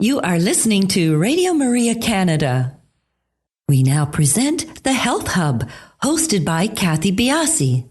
You are listening to Radio Maria Canada. We now present the Health Hub, hosted by Kathy Biasi.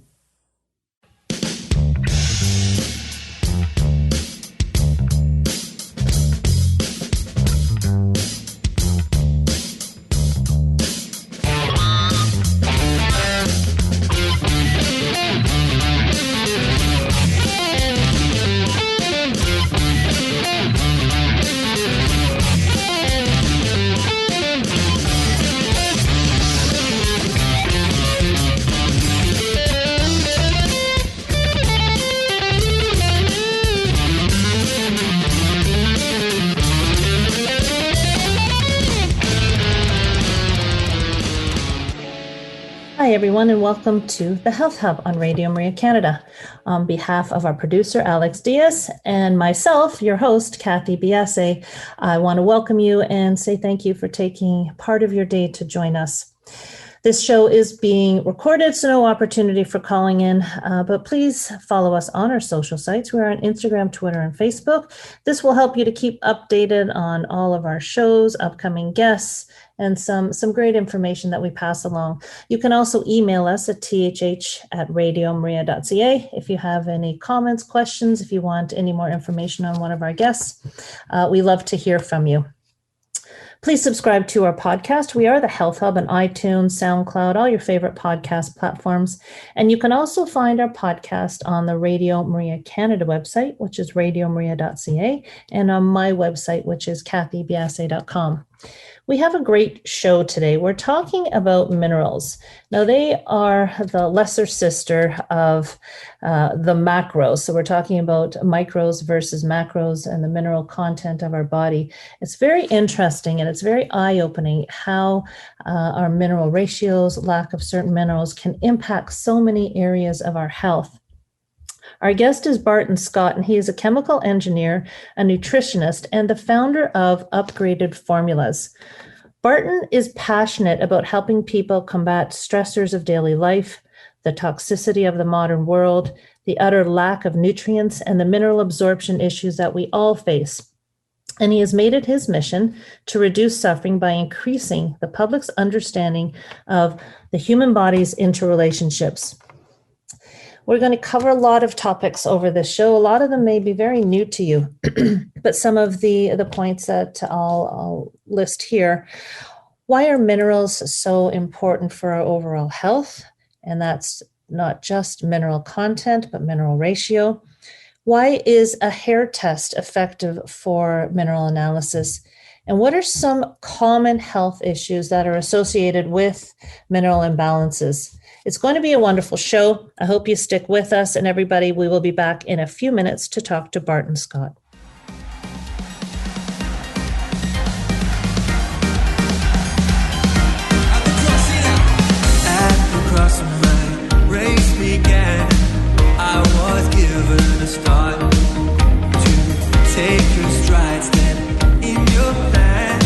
Hi, everyone, and welcome to the Health Hub on Radio Maria Canada. On behalf of our producer, Alex Diaz, and myself, your host, Kathy Biasi, I want to welcome you and say thank you for taking part of your day to join us. This show is being recorded, so no opportunity for calling in, but please follow us on our social sites. We're on Instagram, Twitter, and Facebook. This will help you to keep updated on all of our shows, upcoming guests, and some great information that we pass along. You can also email us at thh@radiomaria.ca if you have any comments, questions, if you want any more information on one of our guests. We love to hear from you. Please subscribe to our podcast. We are the Health Hub on iTunes, SoundCloud, all your favorite podcast platforms. And you can also find our podcast on the Radio Maria Canada website, which is radiomaria.ca, and on my website, which is kathybiasi.com. We have a great show today. We're talking about minerals. Now, they are the lesser sister of the macros. So we're talking about micros versus macros and the mineral content of our body. It's very interesting and it's very eye-opening how our mineral ratios, lack of certain minerals can impact so many areas of our health. Our guest is Barton Scott, and he is a chemical engineer, a nutritionist, and the founder of Upgraded Formulas. Barton is passionate about helping people combat stressors of daily life, the toxicity of the modern world, the utter lack of nutrients, and the mineral absorption issues that we all face. And he has made it his mission to reduce suffering by increasing the public's understanding of the human body's interrelationships. We're going to cover a lot of topics over this show. A lot of them may be very new to you, but some of the points that I'll list here. Why are minerals so important for our overall health? And that's not just mineral content, but mineral ratio. Why is a hair test effective for mineral analysis? And what are some common health issues that are associated with mineral imbalances? It's going to be a wonderful show. I hope you stick with us, and everybody, we will be back in a few minutes to talk to Barton Scott. At the cross of my race began, I was given a start to take your strides, then in your plan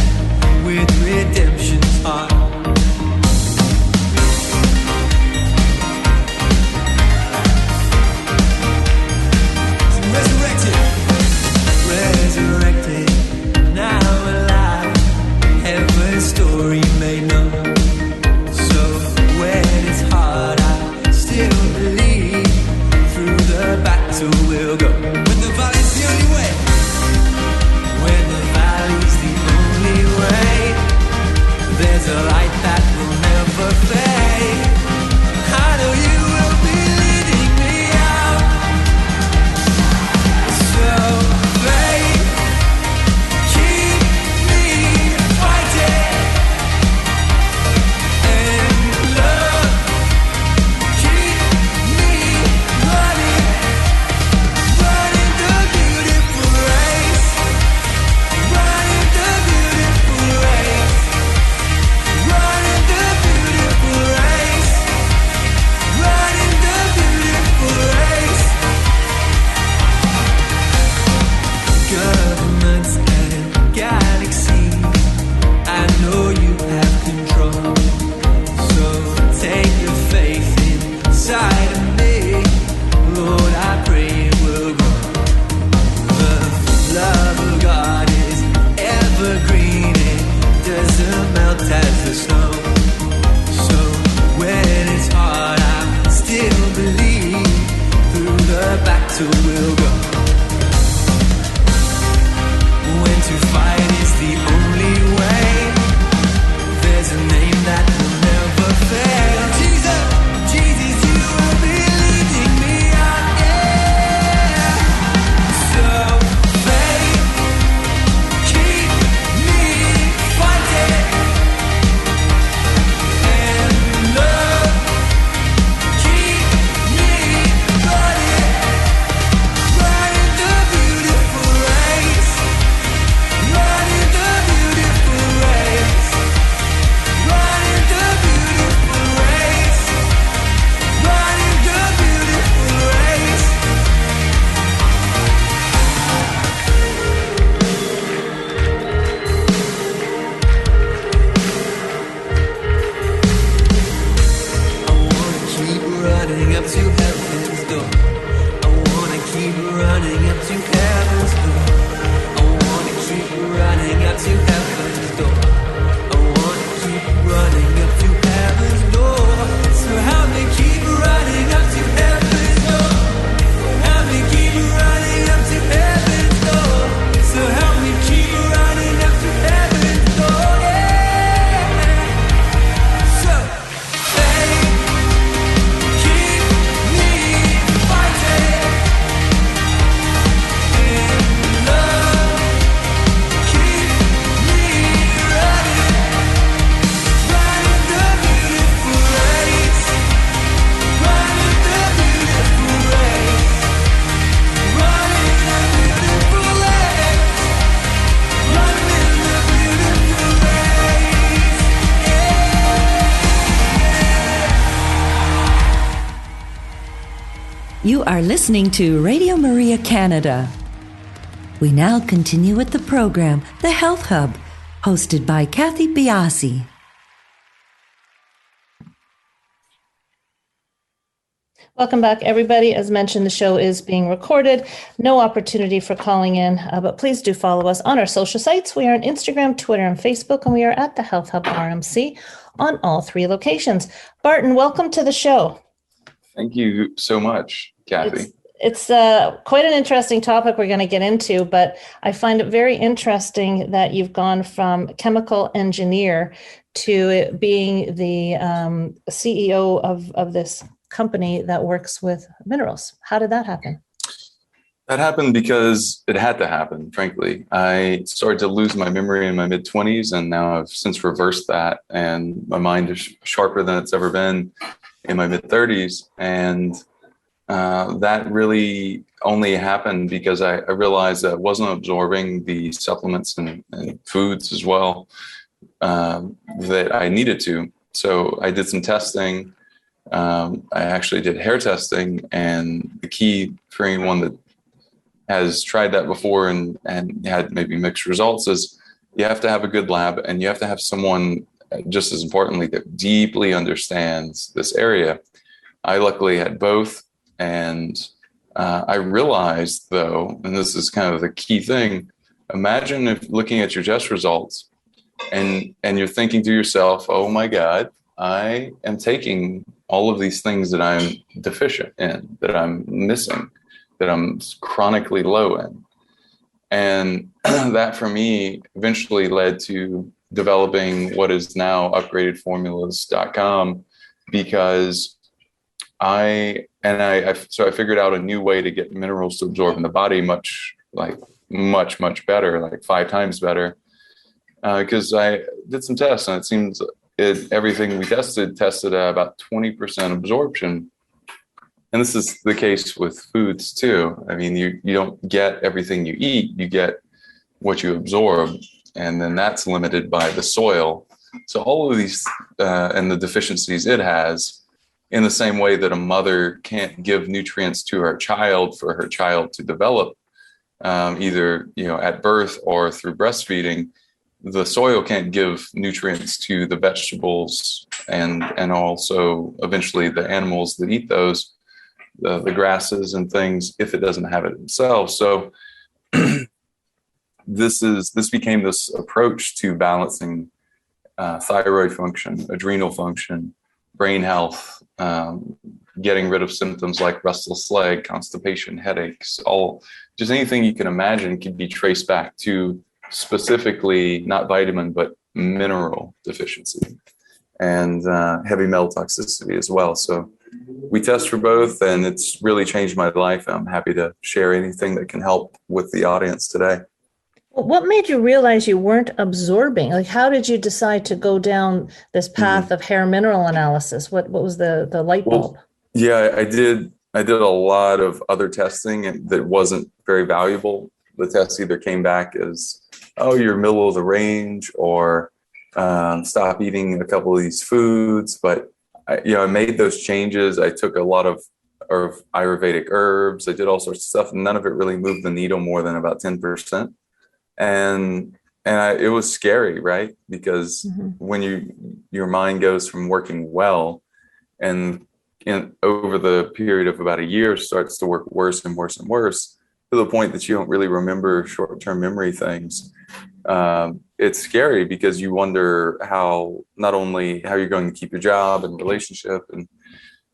with redemption's heart. Resurrected, now alive, heaven's story made known. So when it's hard, I still believe through the battle we'll go. When the valley's the only way, when the valley's the only way, there's a light that will never fade. I know you will be leading me out. So running You are listening to Radio Maria Canada. We now continue with the program, The Health Hub, hosted by Kathy Biasi. Welcome back, everybody. As mentioned, the show is being recorded. No opportunity for calling in, but please do follow us on our social sites. We are on Instagram, Twitter, and Facebook, and we are at the Health Hub RMC on all 3 locations. Barton, welcome to the show. Thank you so much, Kathy. It's quite an interesting topic we're going to get into, but I find it very interesting that you've gone from chemical engineer to being the CEO of this company that works with minerals. How did that happen? That happened because it had to happen, frankly. I started to lose my memory in my mid-20s, and now I've since reversed that, and my mind is sharper than it's ever been in my mid-30s. And that really only happened because I realized that I wasn't absorbing the supplements and foods as well that I needed to. So I did some testing. I actually did hair testing, and the key for anyone that has tried that before and had maybe mixed results is you have to have a good lab, and you have to have someone, just as importantly, that deeply understands this area. I luckily had both, and I realized, though, and this is kind of the key thing, imagine if looking at your test results and you're thinking to yourself, oh my God, I am taking all of these things that I'm deficient in, that I'm missing, that I'm chronically low in. And that for me eventually led to developing what is now upgradedformulas.com, because I figured out a new way to get minerals to absorb in the body much better, like 5 times better. Because I did some tests, and it seems everything we tested at about 20% absorption. And this is the case with foods too. I mean, you don't get everything you eat, you get what you absorb, and then that's limited by the soil. So all of these and the deficiencies it has, in the same way that a mother can't give nutrients to her child for her child to develop, either at birth or through breastfeeding, the soil can't give nutrients to the vegetables and also eventually the animals that eat those, the grasses and things, if it doesn't have it itself. So this became this approach to balancing thyroid function, adrenal function, brain health, getting rid of symptoms like restless leg, constipation, headaches, just anything you can imagine can be traced back to specifically not vitamin but mineral deficiency and heavy metal toxicity as well. So we test for both, and it's really changed my life. I'm happy to share anything that can help with the audience today. What made you realize you weren't absorbing? Like, how did you decide to go down this path of hair mineral analysis? What was the light bulb? Well, yeah, I did a lot of other testing that wasn't very valuable. The tests either came back as, oh, you're middle of the range, or stop eating a couple of these foods. But I made those changes. I took a lot of Ayurvedic herbs. I did all sorts of stuff, and none of it really moved the needle more than about 10%. And it was scary, right? Because when your mind goes from working well, and over the period of about a year starts to work worse and worse and worse, to the point that you don't really remember short-term memory things. It's scary because you wonder not only how you're going to keep your job and relationship and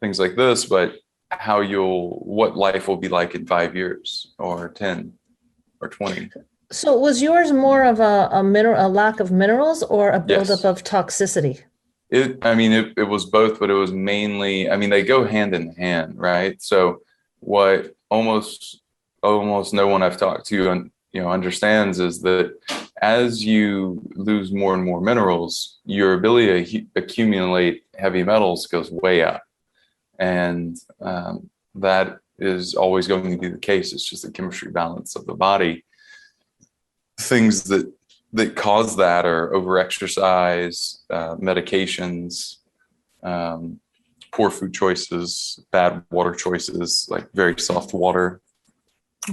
things like this, but what life will be like in 5 years or 10 or 20. So was yours more of a lack of minerals or a buildup of toxicity? It was both, but it was mainly, they go hand in hand, right? So what almost no one I've talked to understands is that as you lose more and more minerals, your ability to accumulate heavy metals goes way up. And that is always going to be the case. It's just the chemistry balance of the body. Things that cause that are overexercise, medications, poor food choices, bad water choices, like very soft water,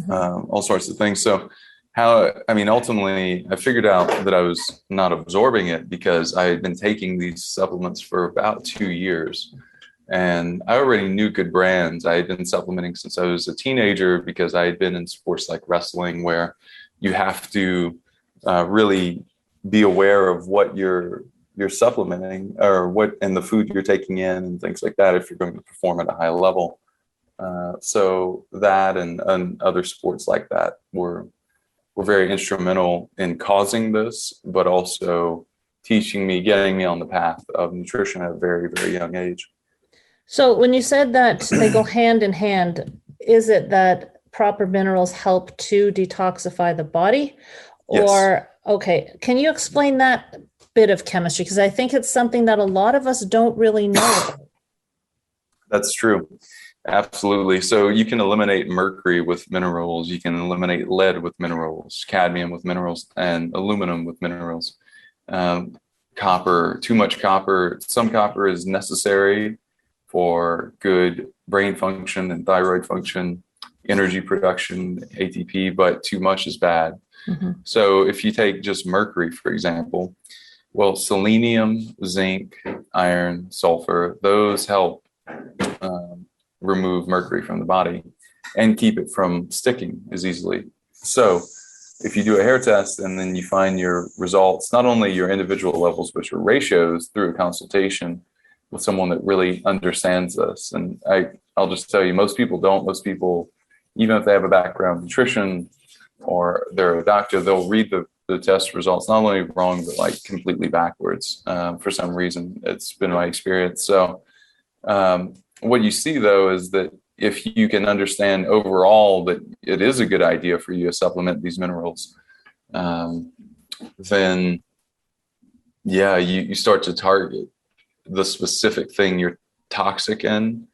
all sorts of things. So ultimately I figured out that I was not absorbing it because I had been taking these supplements for about 2 years. And I already knew good brands. I had been supplementing since I was a teenager because I had been in sports like wrestling, where you have to really be aware of what you're supplementing, or what, and the food you're taking in and things like that, if you're going to perform at a high level. So that and other sports like that were very instrumental in causing this, but also teaching me, getting me on the path of nutrition at a very, very young age. So when you said that they go hand in hand, is it that proper minerals help to detoxify the body? Yes. Or, okay, can you explain that bit of chemistry? Because I think it's something that a lot of us don't really know. That's true. Absolutely. So you can eliminate mercury with minerals. You can eliminate lead with minerals, cadmium with minerals, and aluminum with minerals. Copper, too much copper. Some copper is necessary for good brain function and thyroid function, energy production, ATP, but too much is bad. So if you take just mercury, for example, well, selenium, zinc, iron, sulfur, those help remove mercury from the body and keep it from sticking as easily. So if you do a hair test and then you find your results, not only your individual levels, but your ratios through a consultation with someone that really understands this. And I'll just tell you, most people don't. Most people, even if they have a background in nutrition or they're a doctor, they'll read the test results not only wrong, but like completely backwards for some reason. It's been my experience. So what you see, though, is that if you can understand overall that it is a good idea for you to supplement these minerals, then, yeah, you start to target the specific thing you're toxic in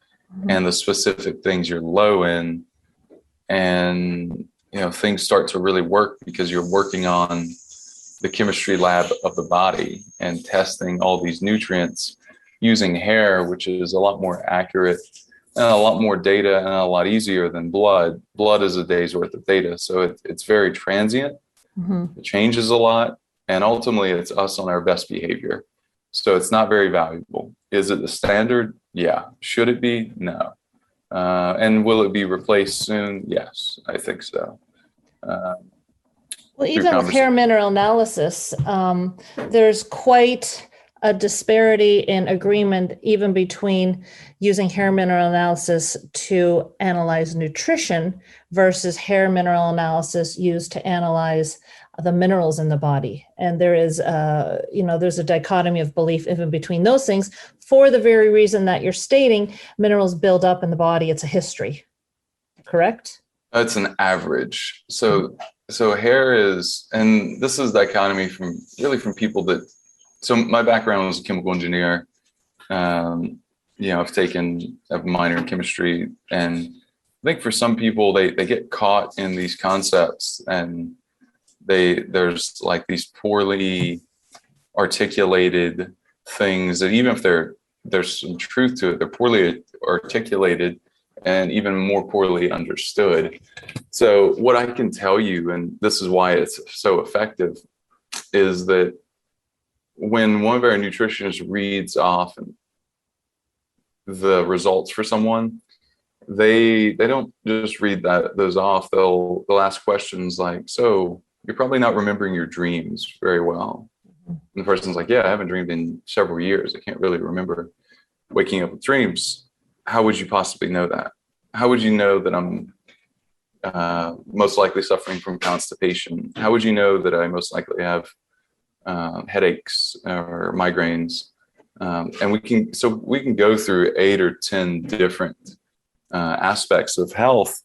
and the specific things you're low in. And, things start to really work because you're working on the chemistry lab of the body and testing all these nutrients using hair, which is a lot more accurate and a lot more data and a lot easier than blood. Blood is a day's worth of data. So it's very transient. It changes a lot. And ultimately, it's us on our best behavior. So it's not very valuable. Is it the standard? Yeah. Should it be? No. And will it be replaced soon? Yes, I think so. Well, even with hair mineral analysis, there's quite a disparity in agreement even between using hair mineral analysis to analyze nutrition versus hair mineral analysis used to analyze the minerals in the body. And there is, there's a dichotomy of belief even between those things for the very reason that you're stating. Minerals build up in the body. It's a history, correct? It's an average. So hair is, and this is dichotomy from people that, so my background was a chemical engineer. I've taken a minor in chemistry, and I think for some people, they get caught in these concepts, and there's like these poorly articulated things that even if there's some truth to it, they're poorly articulated and even more poorly understood. So what I can tell you, and this is why it's so effective, is that when one of our nutritionists reads off the results for someone, they don't just read those off. They'll ask questions like, so you're probably not remembering your dreams very well. And the person's like, yeah, I haven't dreamed in several years. I can't really remember waking up with dreams. How would you possibly know that? How would you know that I'm most likely suffering from constipation? How would you know that I most likely have headaches or migraines? And we can go through 8 or 10 different aspects of health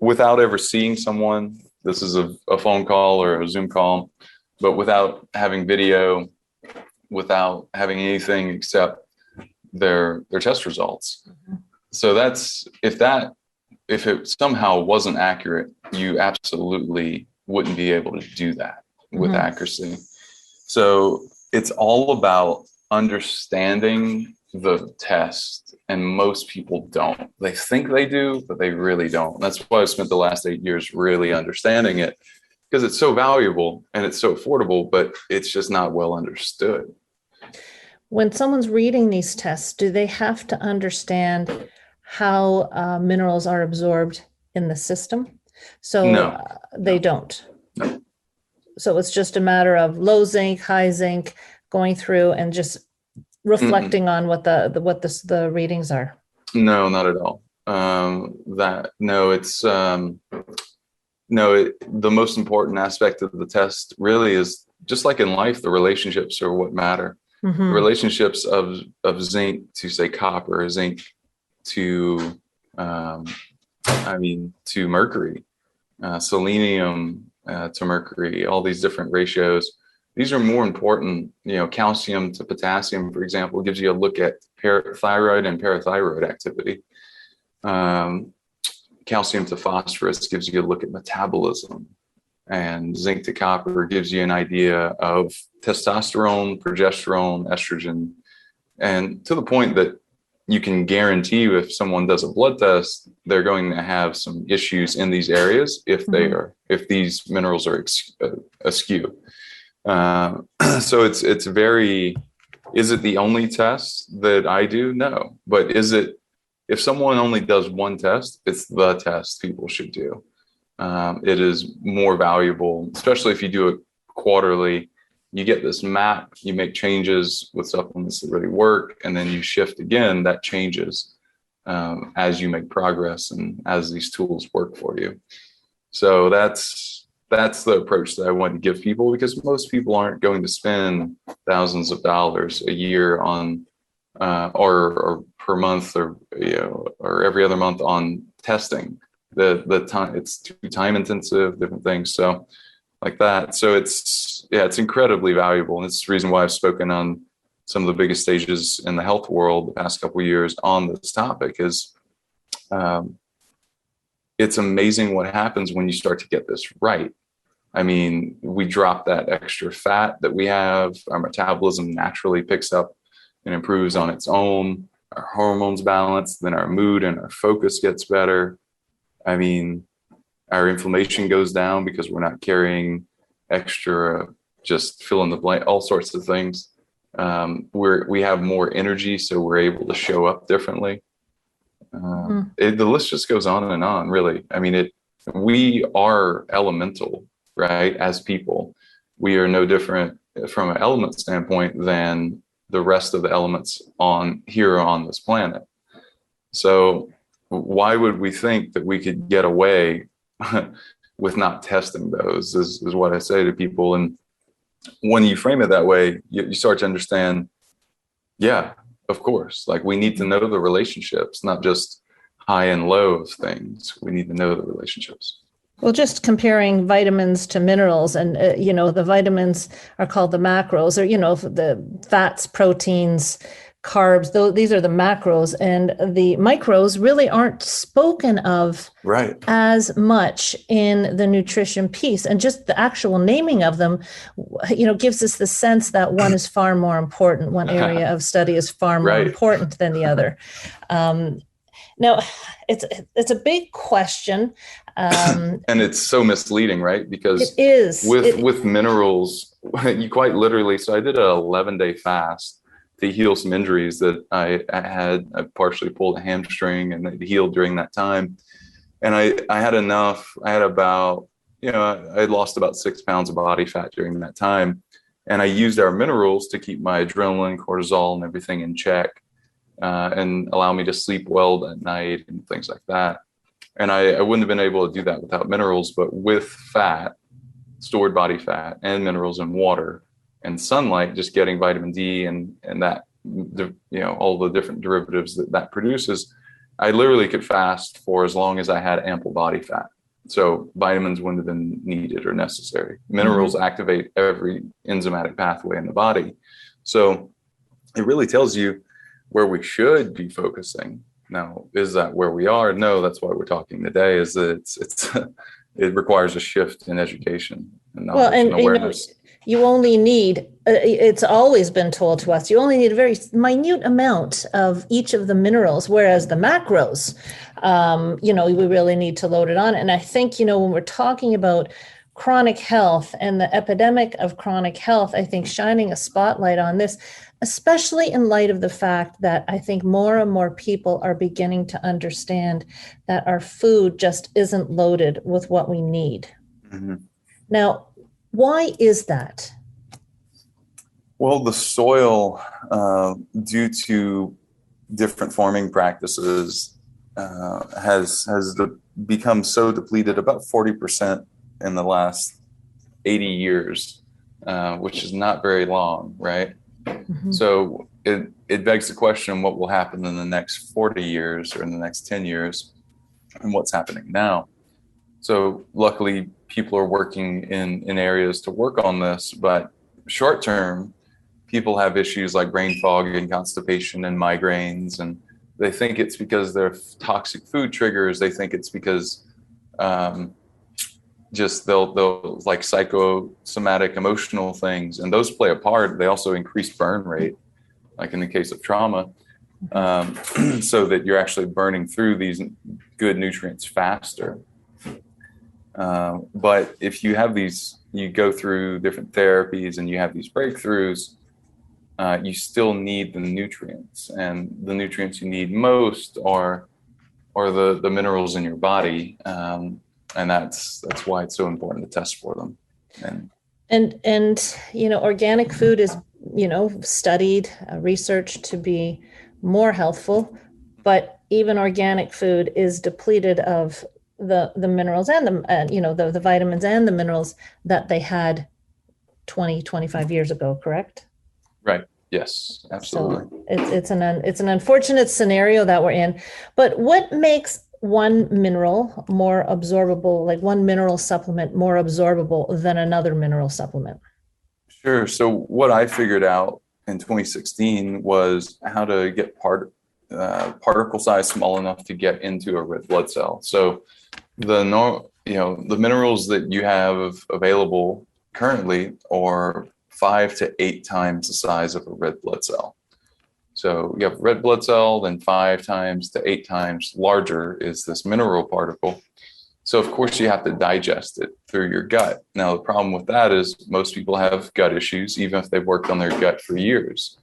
without ever seeing someone. This is a phone call or a Zoom call, but without having video, without having anything except their test results. So that's, if it somehow wasn't accurate, you absolutely wouldn't be able to do that with accuracy. So it's all about understanding the test, and most people don't. They think they do, but they really don't. That's why I spent the last 8 years really understanding it, because it's so valuable and it's so affordable, but it's just not well understood. When someone's reading these tests, do they have to understand how minerals are absorbed in the system? So No. They don't. No. So it's just a matter of low zinc, high zinc, going through and just reflecting on what the readings are. No, not at all. The most important aspect of the test really is, just like in life, the relationships are what matter. Mm-hmm. The relationships of zinc to, say, copper, zinc to to mercury, selenium to mercury, all these different ratios. These are more important. Calcium to potassium, for example, gives you a look at thyroid and parathyroid activity. Calcium to phosphorus gives you a look at metabolism. And zinc to copper gives you an idea of testosterone, progesterone, estrogen. And to the point that you can guarantee if someone does a blood test, they're going to have some issues in these areas if these minerals are askew. So it's very, is it the only test that I do? No. But if someone only does one test, it's the test people should do. It is more valuable, especially if you do it quarterly. You get this map, you make changes with supplements that really work, and then you shift again. That changes as you make progress and as these tools work for you. So that's the approach that I want to give people, because most people aren't going to spend thousands of dollars a year on or per month or every other month on testing. The time, it's too time intensive, different things. So like that. So it's incredibly valuable. And it's the reason why I've spoken on some of the biggest stages in the health world the past couple of years on this topic. Is it's amazing what happens when you start to get this right. I mean, we drop that extra fat that we have, our metabolism naturally picks up and improves on its own, our hormones balance, then our mood and our focus gets better. I mean, our inflammation goes down because we're not carrying extra, just fill in the blank, all sorts of things. We have more energy, so we're able to show up differently. The list just goes on, really. I mean, we are elemental, right? As people, we are no different from an element standpoint than the rest of the elements on this planet. So why would we think that we could get away with not testing those is what I say to people. And when you frame it that way, you start to understand, yeah, of course, like we need to know the relationships, not just high and low of things. We need to know the relationships. Well, just comparing vitamins to minerals, and the vitamins are called the macros, or the fats, proteins, carbs. These are the macros, and the micros really aren't spoken of as much in the nutrition piece. And just the actual naming of them, gives us the sense that one is far more important. One area of study is far more important than the other. Now, it's a big question. And it's so misleading, right? Because it is. With minerals, you quite literally, so I did an 11-day fast to heal some injuries that I had. I partially pulled a hamstring and it healed during that time. And I had enough, I had about, I lost about 6 pounds of body fat during that time. And I used our minerals to keep my adrenaline, cortisol, and everything in check, and allow me to sleep well at night and things like that. And I wouldn't have been able to do that without minerals, but with fat, stored body fat, and minerals and water and sunlight, just getting vitamin D and that, all the different derivatives that produces, I literally could fast for as long as I had ample body fat. So vitamins wouldn't have been needed or necessary. Minerals activate every enzymatic pathway in the body. So it really tells you where we should be focusing. Now, is that where we are? No, that's why we're talking today, is that it requires a shift in education and knowledge and awareness. you only need, it's always been told to us, you only need a very minute amount of each of the minerals, whereas the macros, we really need to load it on. And I think, when we're talking about chronic health and the epidemic of chronic health, I think shining a spotlight on this, especially in light of the fact that I think more and more people are beginning to understand that our food just isn't loaded with what we need. Mm-hmm. Now, why is that? Well, the soil, due to different farming practices, has become so depleted, about 40% in the last 80 years, which is not very long, right? Mm-hmm. So it begs the question, what will happen in the next 40 years or in the next 10 years, and what's happening now? So luckily, people are working in areas to work on this, but short term, people have issues like brain fog and constipation and migraines, and they think it's because they're toxic food triggers. They think it's because just they'll like psychosomatic emotional things, and those play a part. They also increase burn rate, like in the case of trauma, so that you're actually burning through these good nutrients faster. But if you have you go through different therapies and you have these breakthroughs, you still need the nutrients, and the nutrients you need most are the minerals in your body. And that's why it's so important to test for them. And organic food is, studied, researched to be more healthful, but even organic food is depleted of the minerals and the vitamins and the minerals that they had 25 years ago, correct? Right. Yes, absolutely. So it's an unfortunate scenario that we're in, but what makes one mineral more absorbable, like one mineral supplement more absorbable than another mineral supplement? Sure. So what I figured out in 2016 was how to get particle size small enough to get into a red blood cell. So the minerals that you have available currently are 5 to 8 times the size of a red blood cell. So you have a red blood cell, then 5 times to 8 times larger is this mineral particle. So of course you have to digest it through your gut. Now the problem with that is most people have gut issues, even if they've worked on their gut for years.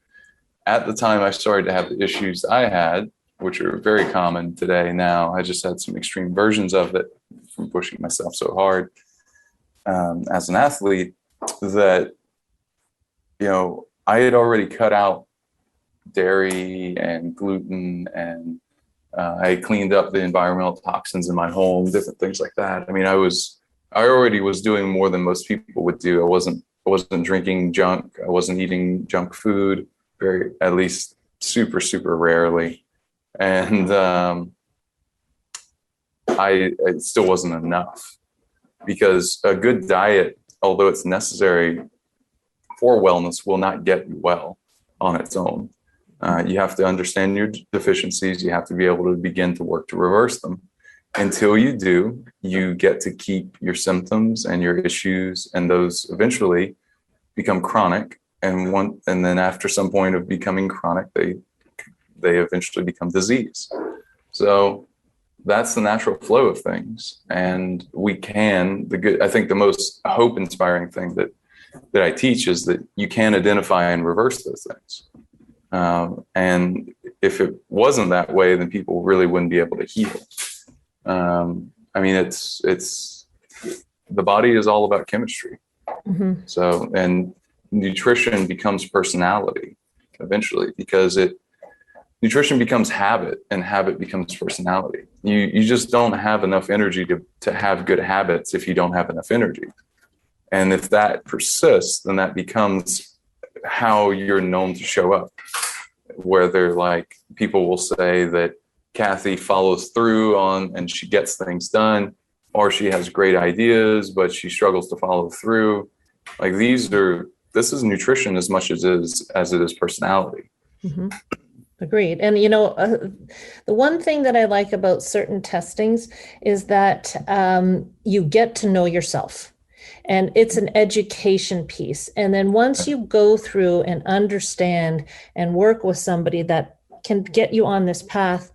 At the time I started to have the issues I had, which are very common today now, I just had some extreme versions of it from pushing myself so hard as an athlete, that I had already cut out dairy and gluten, and I cleaned up the environmental toxins in my home, different things like that. I mean, I already was doing more than most people would do. I wasn't drinking junk. I wasn't eating junk food, at least super, super rarely. And it still wasn't enough, because a good diet, although it's necessary for wellness, will not get you well on its own. You have to understand your deficiencies. You have to be able to begin to work to reverse them. Until you do, you get to keep your symptoms and your issues, and those eventually become chronic. And then after some point of becoming chronic, they eventually become disease. So that's the natural flow of things. And I think the most hope-inspiring thing that I teach is that you can identify and reverse those things. And if it wasn't that way, then people really wouldn't be able to heal. I mean, it's the body is all about chemistry. Mm-hmm. So, and nutrition becomes personality eventually, because nutrition becomes habit, and habit becomes personality. You just don't have enough energy to have good habits if you don't have enough energy. And if that persists, then that becomes how you're known to show up. Whether like people will say that Kathy follows through and she gets things done, or she has great ideas, but she struggles to follow through. Like this is nutrition as much as it is personality. Mm-hmm. Agreed. And, the one thing that I like about certain testings is that you get to know yourself. And it's an education piece. And then once you go through and understand and work with somebody that can get you on this path,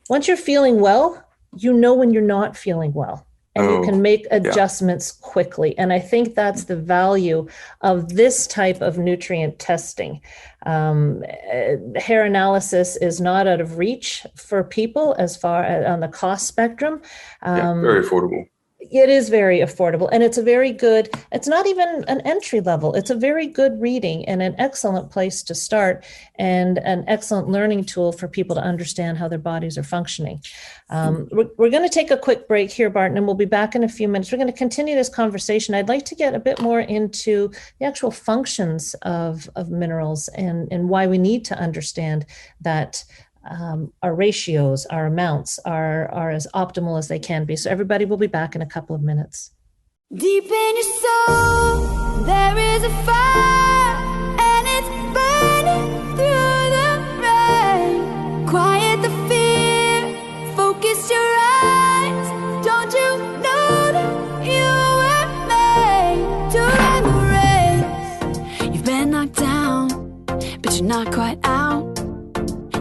once you're feeling well, you know when you're not feeling well. And you can make adjustments quickly. And I think that's the value of this type of nutrient testing. Hair analysis is not out of reach for people as far as on the cost spectrum. Very affordable. It is very affordable, and it's a very good, it's not even an entry level. It's a very good reading and an excellent place to start, and an excellent learning tool for people to understand how their bodies are functioning. We're going to take a quick break here, Barton, and we'll be back in a few minutes. We're going to continue this conversation. I'd like to get a bit more into the actual functions of minerals and why we need to understand that our ratios, our amounts are as optimal as they can be. So everybody will be back in a couple of minutes. Deep in your soul, there is a fire, and it's burning through the rain. Quiet the fear, focus your eyes. Don't you know that you were made to run the race? You've been knocked down, but you're not quite out.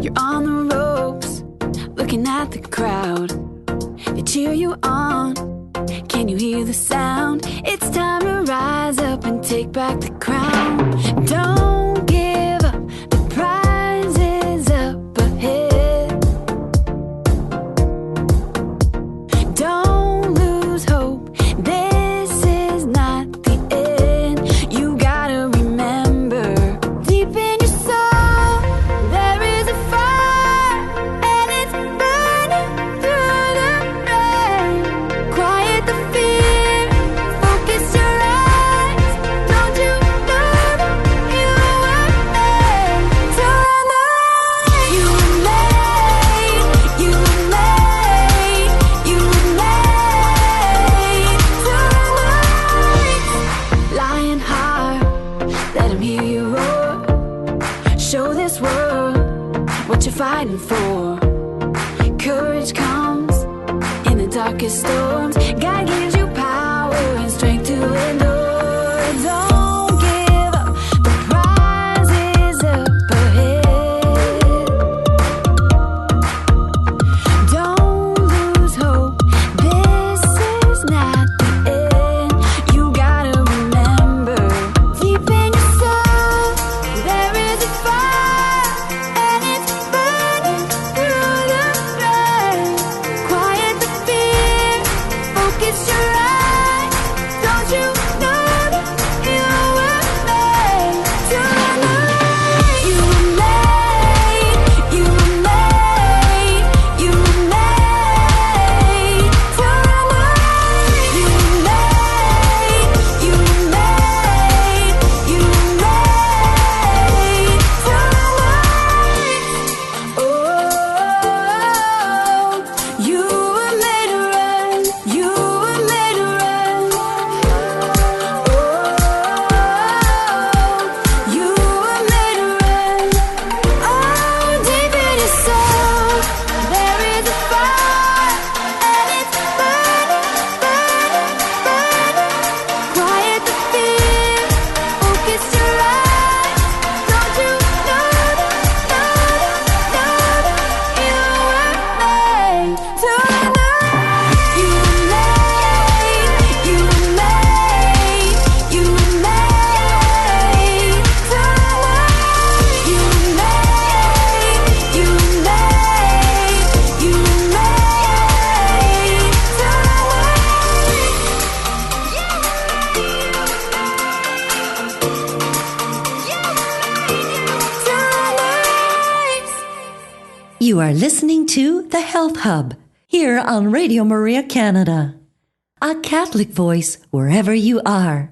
You're on the ropes, looking at the crowd. They cheer you on. Can you hear the sound? It's time to rise up and take back the crown. Don't give up, the prize is up ahead. Don't lose hope, this is not the end. You gotta remember, deep in your soul, there is a fire, and it's burning through the rain. Quiet the fear, focus your eyes. Don't you know that you were made to run the race? You were made, you were made, you were made to run the race. Lion heart, let him hear you roar. Show this world what you're fighting for. Courage comes in the darkest storms. God gives you power and strength to endure. Don't give up, the prize is up ahead. Don't lose hope, this is not the end. You gotta remember, deep in your soul, there is a fire, and it's burning through the rain. Quiet the fear, focus your eyes. Don't you know that you were made to run the race? You were made, you were made, you were made to run the race. You were made, you were made, you were made to run the race. Oh, you were made to run, you were made to run. Oh, you were made to run. Oh, deep in your soul, there is a fire, and it's burning, burning, burning. Quiet the fear, focus your eyes. Don't you know that, you were made to run the race? You were made, you were made, you were made to run the race. You were made, you were made, you were made to run the race. You are listening to The Health Hub here on Radio Maria Canada, a Catholic voice wherever you are.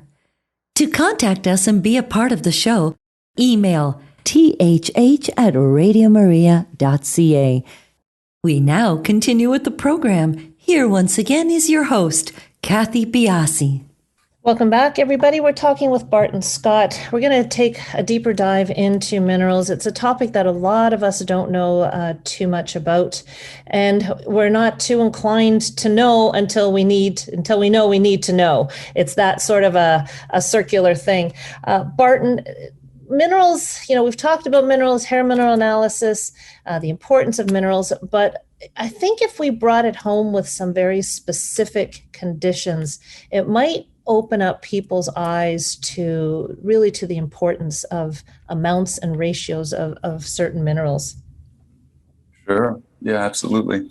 To contact us and be a part of the show, email thh@radiomaria.ca. We now continue with the program. Here once again is your host, Kathy Biasi. Welcome back, everybody. We're talking with Barton Scott. We're going to take a deeper dive into minerals. It's a topic that a lot of us don't know too much about, and we're not too inclined to know until we know we need to know. It's that sort of a circular thing. Barton, minerals, we've talked about minerals, hair mineral analysis, the importance of minerals, but I think if we brought it home with some very specific conditions, it might open up people's eyes to the importance of amounts and ratios of certain minerals. Sure. Yeah, absolutely.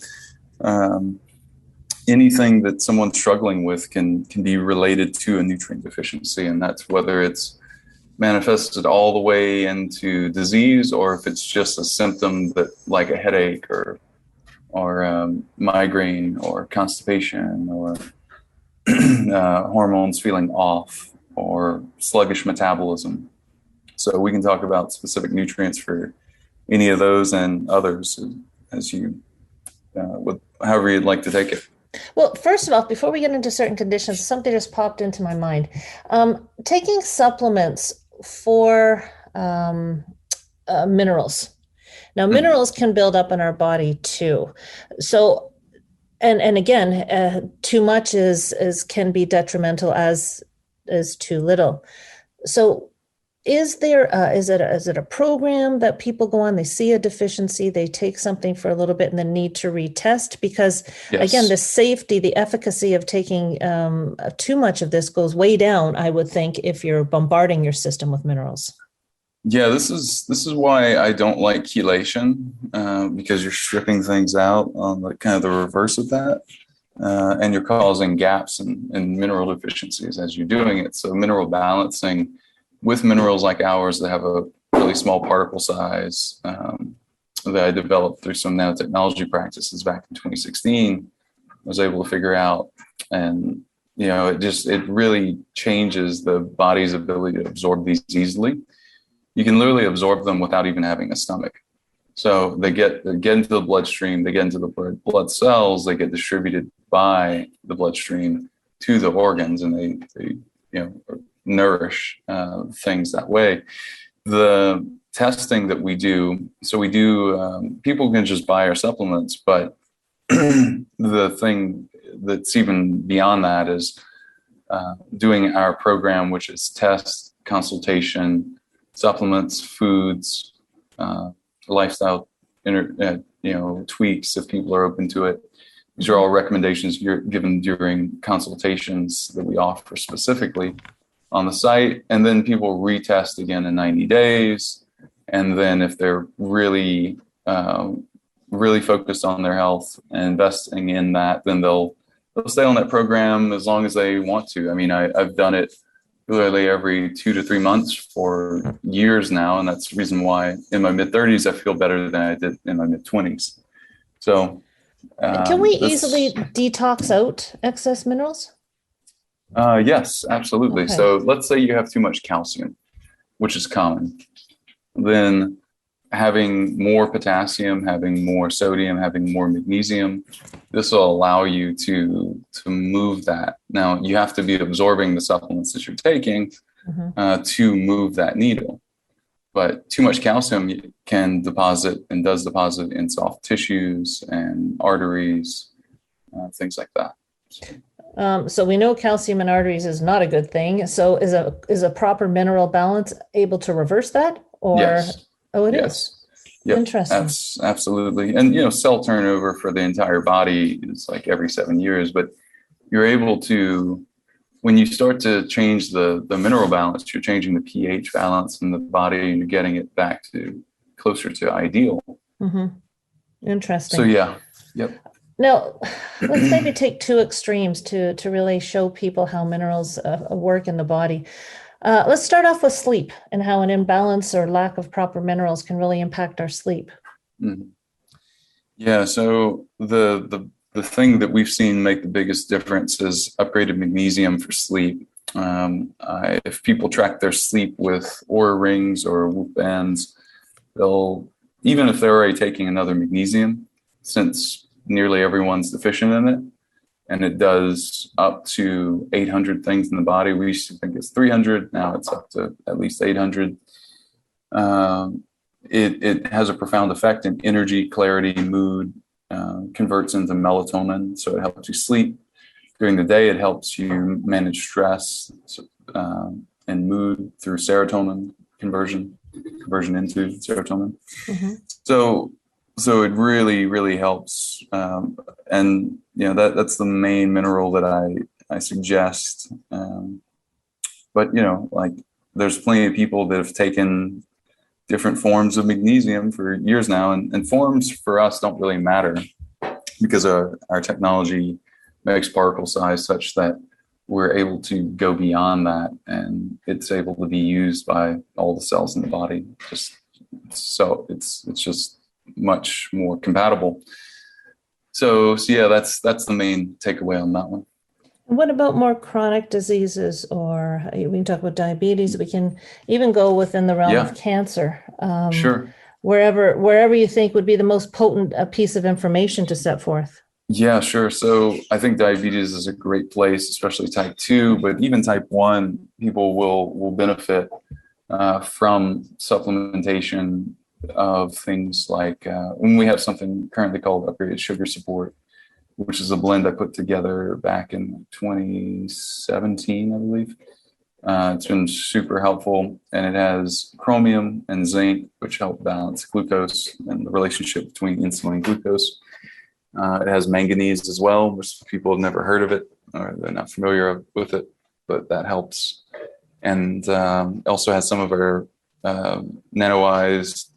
Anything that someone's struggling with can be related to a nutrient deficiency, and that's whether it's manifested all the way into disease or if it's just a symptom that, like a headache or migraine or constipation or hormones feeling off or sluggish metabolism. So we can talk about specific nutrients for any of those and others as you however you'd like to take it. Well, first of all, before we get into certain conditions, something just popped into my mind. Taking supplements for minerals. Now, minerals can build up in our body too. So, and again, too much can be detrimental as too little. So, is it a program that people go on? They see a deficiency, they take something for a little bit, and then need to retest because, yes, again, the safety, the efficacy of taking too much of this goes way down, I would think, if you're bombarding your system with minerals. Yeah, this is why I don't like chelation, because you're stripping things out on kind of the reverse of that, and you're causing gaps in mineral deficiencies as you're doing it. So mineral balancing with minerals like ours that have a really small particle size that I developed through some nanotechnology practices back in 2016, I was able to figure out, and it really changes the body's ability to absorb these easily. You can literally absorb them without even having a stomach. So they get into the bloodstream, they get into the blood cells, they get distributed by the bloodstream to the organs, and they nourish things that way. The testing that we do, people can just buy our supplements, but the thing that's even beyond that is doing our program, which is test, consultation, supplements, foods, lifestyle, tweaks if people are open to it. These are all recommendations you're given during consultations that we offer specifically on the site. And then people retest again in 90 days. And then if they're really, really focused on their health and investing in that, then they'll stay on that program as long as they want to. I mean, I've done it literally every 2 to 3 months for years now. And that's the reason why in my mid-30s, I feel better than I did in my mid-20s. So can we easily detox out excess minerals? Yes, absolutely. Okay. So let's say you have too much calcium, which is common. Then having more potassium, having more sodium, having more magnesium, this will allow you to move that. Now, you have to be absorbing the supplements that you're taking to move that needle. But too much calcium can deposit and does deposit in soft tissues and arteries, things like that. So we know calcium in arteries is not a good thing. So is a proper mineral balance able to reverse that? Or yes. Oh, it yes. is. Yep. Interesting. Absolutely. And cell turnover for the entire body is like every 7 years, but you're able to, when you start to change the mineral balance, you're changing the pH balance in the body and you're getting it back to closer to ideal. Mm-hmm. Interesting. So yeah. Yep. Now, let's maybe take two extremes to really show people how minerals work in the body. Let's start off with sleep and how an imbalance or lack of proper minerals can really impact our sleep. Mm-hmm. Yeah, so the thing that we've seen make the biggest difference is upgraded magnesium for sleep. If people track their sleep with Oura rings or Whoop bands, even if they're already taking another magnesium, since nearly everyone's deficient in it, and it does up to 800 things in the body. We used to think it's 300. Now it's up to at least 800. It has a profound effect in energy, clarity, mood, converts into melatonin. So it helps you sleep. During the day, it helps you manage stress and mood through serotonin conversion into serotonin. So it really, really helps. And that's the main mineral that I suggest. But like there's plenty of people that have taken different forms of magnesium for years now, and forms for us don't really matter because our technology makes particle size such that we're able to go beyond that, and it's able to be used by all the cells in the body. So it's just much more compatible. So yeah, that's the main takeaway on that one. What about more chronic diseases, or we can talk about diabetes? We can even go within the realm of cancer. Sure. Wherever you think would be the most potent piece of information to set forth. Yeah, sure. So I think diabetes is a great place, especially type 2, but even type 1, people will benefit from supplementation of things like when we have something currently called upgraded sugar support, which is a blend I put together back in 2017, I believe. It's been super helpful, and it has chromium and zinc, which help balance glucose and the relationship between insulin and glucose. It has manganese as well, which people have never heard of it, or they're not familiar with it, but that helps. And also has some of our nanoized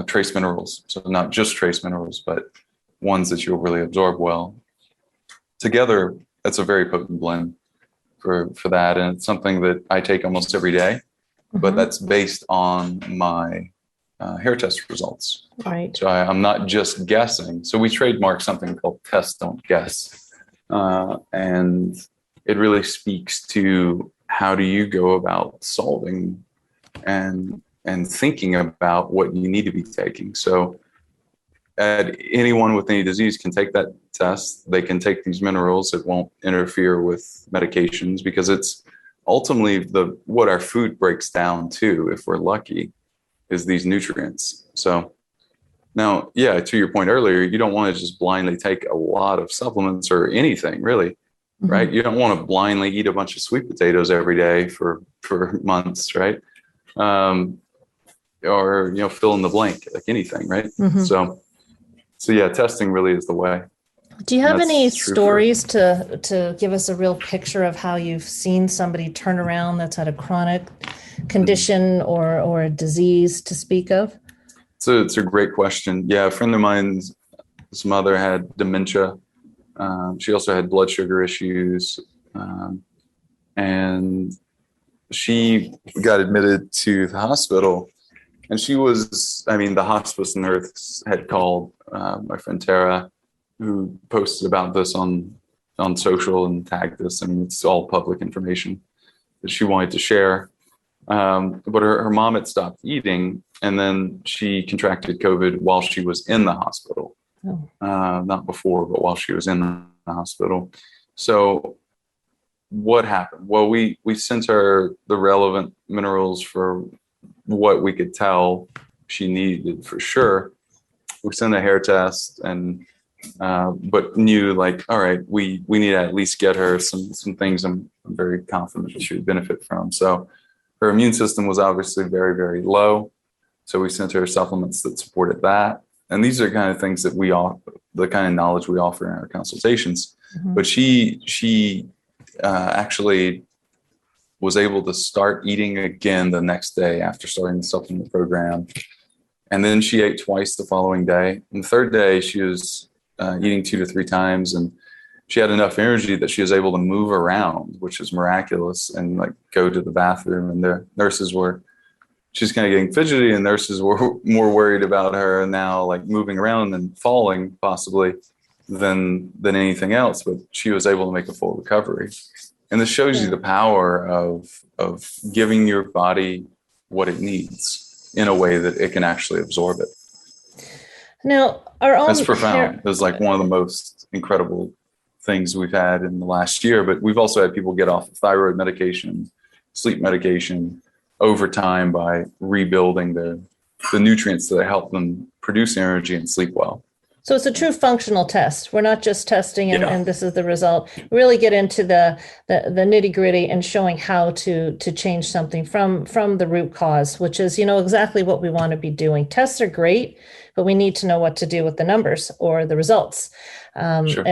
trace minerals. So not just trace minerals, but ones that you'll really absorb well. Together, that's a very potent blend for that. And it's something that I take almost every day, but that's based on my hair test results. Right. So I'm not just guessing. So we trademark something called Test Don't Guess. And it really speaks to how do you go about solving and thinking about what you need to be taking. So anyone with any disease can take that test. They can take these minerals. It won't interfere with medications because it's ultimately what our food breaks down to, if we're lucky, is these nutrients. So now, yeah, to your point earlier, you don't want to just blindly take a lot of supplements or anything really, right? You don't want to blindly eat a bunch of sweet potatoes every day for months, right? Or, fill in the blank, like anything, right? So yeah, testing really is the way. Do you have any stories to give us a real picture of how you've seen somebody turn around that's had a chronic condition or a disease to speak of? So it's a great question. Yeah, a friend of mine's mother had dementia. She also had blood sugar issues. And she got admitted to the hospital. And she was, the hospice nurse had called my friend Tara, who posted about this on social and tagged us. It's all public information that she wanted to share. But her mom had stopped eating, and then she contracted COVID while she was in the hospital. Not before, but while she was in the hospital. So what happened? Well, we sent her the relevant minerals for what we could tell she needed for sure. We sent a hair test but knew all right, we need to at least get her some things I'm very confident that she would benefit from. So her immune system was obviously very, very low. So we sent her supplements that supported that. And these are kind of things that the kind of knowledge we offer in our consultations. But she actually was able to start eating again the next day after starting the supplement program. And then she ate twice the following day. And the third day, she was eating 2 to 3 times. And she had enough energy that she was able to move around, which is miraculous, and go to the bathroom. And the nurses she's kind of getting fidgety, and nurses were more worried about her now, moving around and falling possibly than anything else. But she was able to make a full recovery. And this shows you the power of giving your body what it needs in a way that it can actually absorb it. Now, our own that's profound. It was one of the most incredible things we've had in the last year, but we've also had people get off of thyroid medication, sleep medication over time by rebuilding the nutrients that help them produce energy and sleep well. So it's a true functional test. We're not just testing and this is the result. We really get into the nitty gritty and showing how to change something from the root cause, which is, exactly what we want to be doing. Tests are great, but we need to know what to do with the numbers or the results. Sure.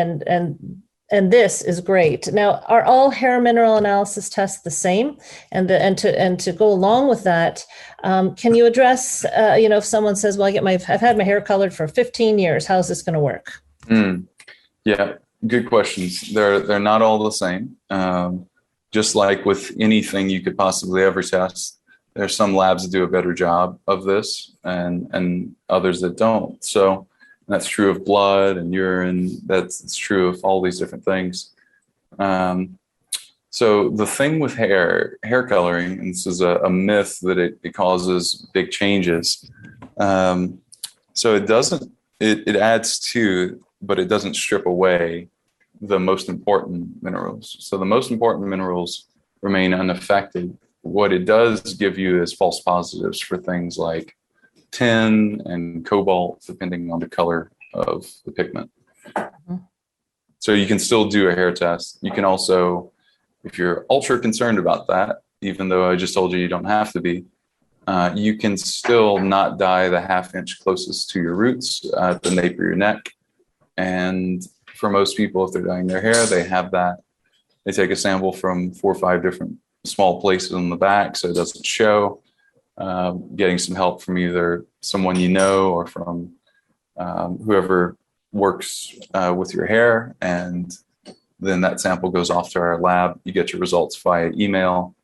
And this is great. Now, are all hair mineral analysis tests the same? And to go along with that, can you address, if someone says, well, I've had my hair colored for 15 years, how's this going to work? Yeah, good questions. They're not all the same. Just like with anything you could possibly ever test, there's some labs that do a better job of this and others that don't. So that's true of blood and urine. It's true of all these different things. So the thing with hair coloring, and this is a myth that it causes big changes. So it adds to, but it doesn't strip away the most important minerals. So the most important minerals remain unaffected. What it does give you is false positives for things like tin and cobalt, depending on the color of the pigment. Mm-hmm. So you can still do a hair test. You can also, if you're ultra concerned about that, even though I just told you don't have to be, you can still not dye the ½ inch closest to your roots at the nape of your neck. And for most people, if they're dyeing their hair, they have that. They take a sample from 4 or 5 different small places on the back so it doesn't show. Getting some help from either someone you know or from whoever works with your hair, and then that sample goes off to our lab. You get your results via email.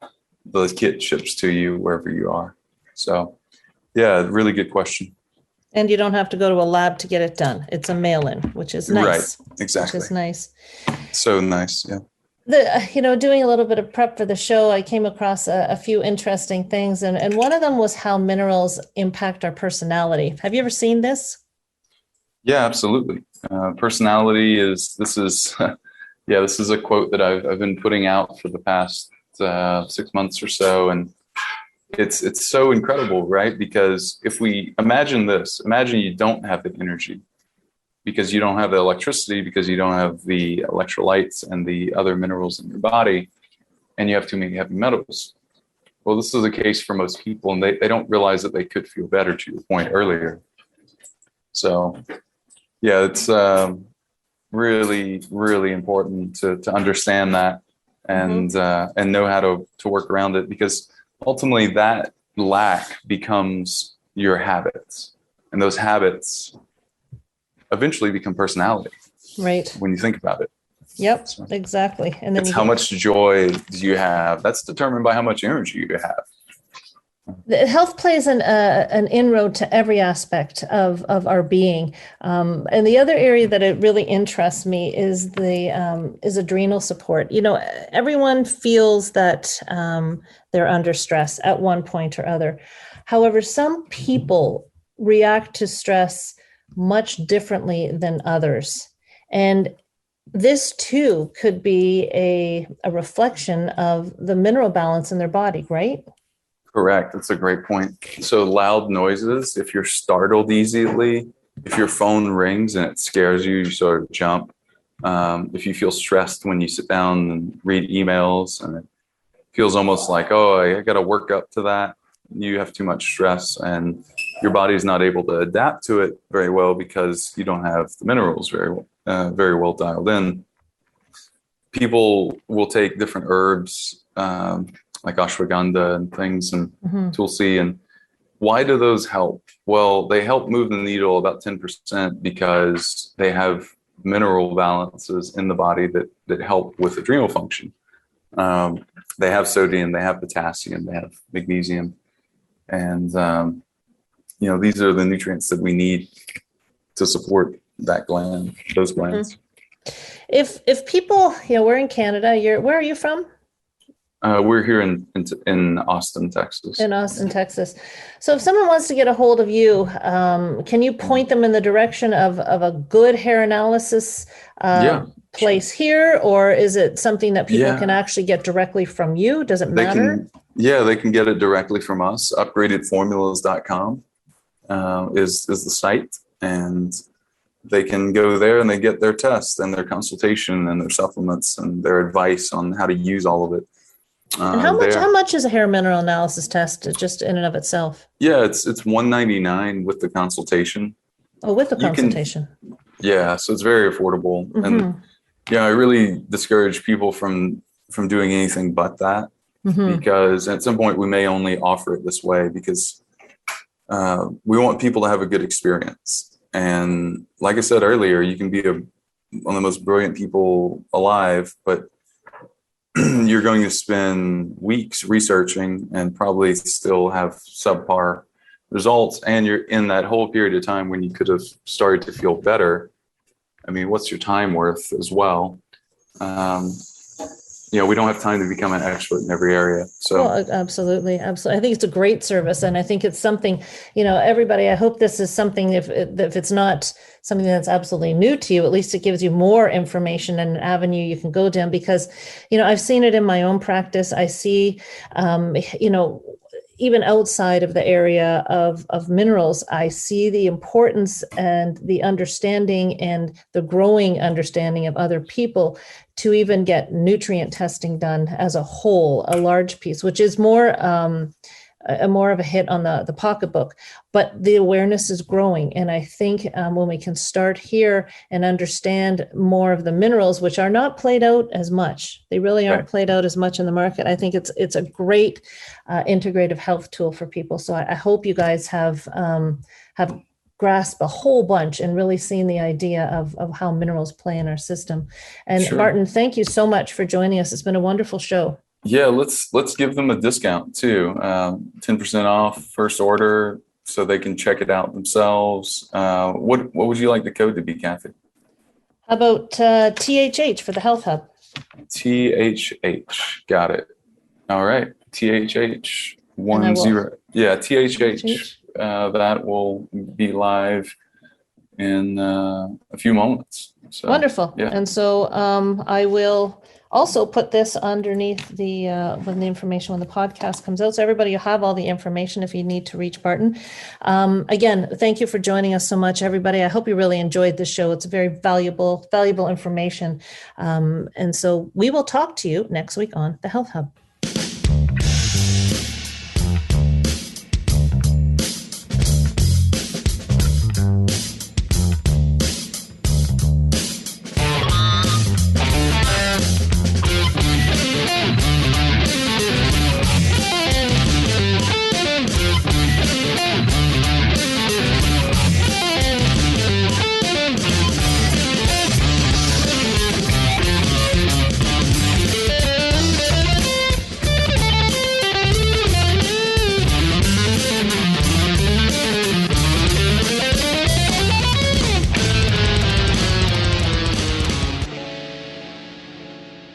The kit ships to you wherever you are. So, yeah, really good question. And you don't have to go to a lab to get it done. It's a mail-in, which is nice. Right, exactly. Which is nice. So nice, yeah. Doing a little bit of prep for the show, I came across a few interesting things, and one of them was how minerals impact our personality. Have you ever seen this? Yeah, absolutely. Personality this is a quote that I've been putting out for the past 6 months or so, and it's so incredible, right? Because if we imagine you don't have the energy, because you don't have the electricity, because you don't have the electrolytes and the other minerals in your body, and you have too many heavy metals. Well, this is the case for most people, and they don't realize that they could feel better, to your point earlier. So, yeah, it's really, really important to understand that and know how to work around it, because ultimately that lack becomes your habits, and those habits eventually become personality. Right. When you think about it. Yep, so exactly. And then it's how much joy do you have? That's determined by how much energy you have. Health plays an inroad to every aspect of our being. And the other area that it really interests me is is adrenal support. Everyone feels that they're under stress at one point or other. However, some people react to stress much differently than others. And this too could be a reflection of the mineral balance in their body, right? Correct. That's a great point. So loud noises, if you're startled easily, if your phone rings and it scares you, you sort of jump. If you feel stressed when you sit down and read emails and it feels almost like, oh, I got to work up to that, you have too much stress and your body is not able to adapt to it very well because you don't have the minerals very well dialed in. People will take different herbs, like ashwagandha and things and tulsi. And why do those help? Well, they help move the needle about 10% because they have mineral balances in the body that help with adrenal function. They have sodium, they have potassium, they have magnesium. And, these are the nutrients that we need to support those glands. If people, we're in Canada, where are you from? We're here in Austin, Texas. In Austin, Texas. So if someone wants to get a hold of you, can you point them in the direction of a good hair analysis place here, or is it something that people Yeah. can actually get directly from you? Does it They matter? they can get it directly from us. Upgradedformulas.com is the site, and they can go there and they get their test and their consultation and their supplements and their advice on how to use all of it. And how much is a hair mineral analysis test just in and of itself? Yeah, it's $199 with the consultation. Oh, with the consultation. So it's very affordable. Mm-hmm. And I really discourage people from doing anything but that, Mm-hmm. because at some point we may only offer it this way because we want people to have a good experience. And like I said earlier, you can be one of the most brilliant people alive, but you're going to spend weeks researching and probably still have subpar results. And you're in that whole period of time when you could have started to feel better. I mean, what's your time worth as well? We don't have time to become an expert in every area. So absolutely. I think it's a great service. And I think it's something, everybody, I hope this is something, if it's not something that's absolutely new to you, at least it gives you more information and an avenue you can go down, because, I've seen it in my own practice. I see, even outside of the area of minerals, I see the importance and the understanding and the growing understanding of other people to even get nutrient testing done as a whole, a large piece, which is more of a hit on the pocketbook, but the awareness is growing. And I think when we can start here and understand more of the minerals, which are not played out as much, they really aren't played out as much in the market. I think it's a great integrative health tool for people. So I hope you guys have grasped a whole bunch and really seen the idea of how minerals play in our system. And Sure. Barton, thank you so much for joining us. It's been a wonderful show. Yeah, let's give them a discount too. 10% off first order, so they can check it out themselves. What would you like the code to be, Kathy? How about THH for the Health Hub? THH, got it. All right, THH 10. Yeah, THH. That will be live in a few moments. So, wonderful. Yeah. And so I will also put this underneath when the information, when the podcast comes out. So everybody, you have all the information if you need to reach Barton. Again, thank you for joining us so much, everybody. I hope you really enjoyed this show. It's very valuable information. And so we will talk to you next week on the Health Hub.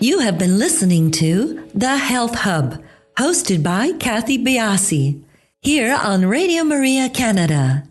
You have been listening to The Health Hub, hosted by Kathy Biasi, here on Radio Maria Canada.